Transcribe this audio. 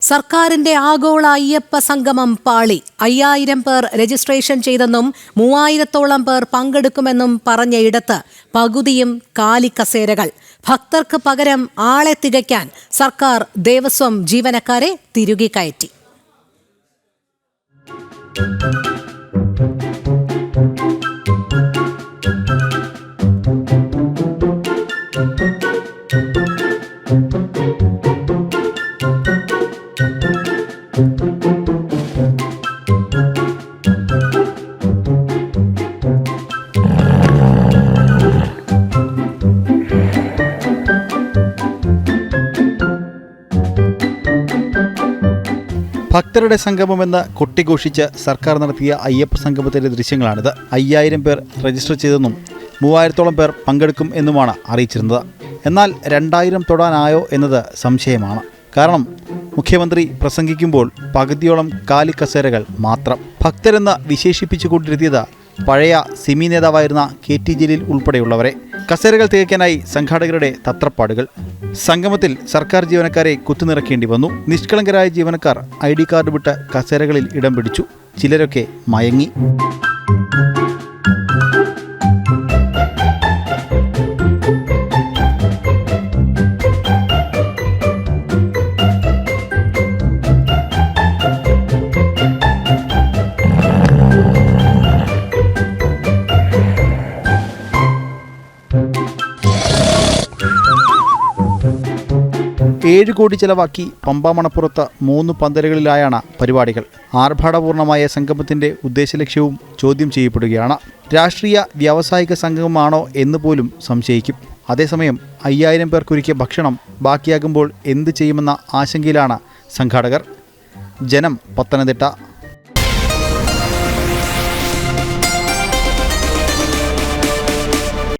സർക്കാരിന്റെ ആഗോള അയ്യപ്പ സംഗമം പാളി. 5000 പേർ രജിസ്ട്രേഷൻ ചെയ്തെന്നും 3000-ഓളം പേർ പങ്കെടുക്കുമെന്നും പറഞ്ഞയിടത്ത് പകുതിയും കാലിക്കസേരകൾ. ഭക്തർക്ക് പകരം ആളെ തികയ്ക്കാൻ സർക്കാർ ദേവസ്വം ജീവനക്കാരെ തിരുകി കയറ്റി. ഭക്തരുടെ സംഗമമെന്ന് കൊട്ടിഘോഷിച്ച് സർക്കാർ നടത്തിയ അയ്യപ്പ സംഗമത്തിൻ്റെ ദൃശ്യങ്ങളാണിത്. 5000 പേർ രജിസ്റ്റർ ചെയ്തെന്നും 3000-ഓളം പേർ പങ്കെടുക്കും എന്നുമാണ് അറിയിച്ചിരുന്നത്. എന്നാൽ 2000 തൊടാനായോ എന്നത് സംശയമാണ്. കാരണം മുഖ്യമന്ത്രി പ്രസംഗിക്കുമ്പോൾ പകുതിയോളം കാലിക്കസേരകൾ മാത്രം. ഭക്തരെന്ന് വിശേഷിപ്പിച്ചുകൊണ്ടിരുത്തിയത് പഴയ സിമി നേതാവായിരുന്ന KT ജലീൽ ഉൾപ്പെടെയുള്ളവരെ. കസേരകൾ തികയ്ക്കാനായി സംഘാടകരുടെ തത്രപ്പാടുകൾ. സംഗമത്തിൽ സർക്കാർ ജീവനക്കാരെ കുത്തുനിറക്കേണ്ടി വന്നു. നിഷ്കളങ്കരായ ജീവനക്കാർ ID കാർഡ് വിട്ട് കസേരകളിൽ ഇടം പിടിച്ചു. ചിലരൊക്കെ മയങ്ങി. $7 കോടി ചെലവാക്കി പമ്പാമണപ്പുറത്ത് 3 പന്തലുകളിലായാണ് പരിപാടികൾ. ആർഭാടപൂർണമായ സംഗമത്തിന്റെ ഉദ്ദേശലക്ഷ്യവും ചോദ്യം ചെയ്യപ്പെടുകയാണ്. രാഷ്ട്രീയ വ്യാവസായിക സംഗമമാണോ എന്ന് പോലും സംശയിക്കും. അതേസമയം 5000 പേർക്കൊരുക്കിയ ഭക്ഷണം ബാക്കിയാകുമ്പോൾ എന്ത് ചെയ്യുമെന്ന ആശങ്കയിലാണ് സംഘാടകർ. ജനം, പത്തനംതിട്ട.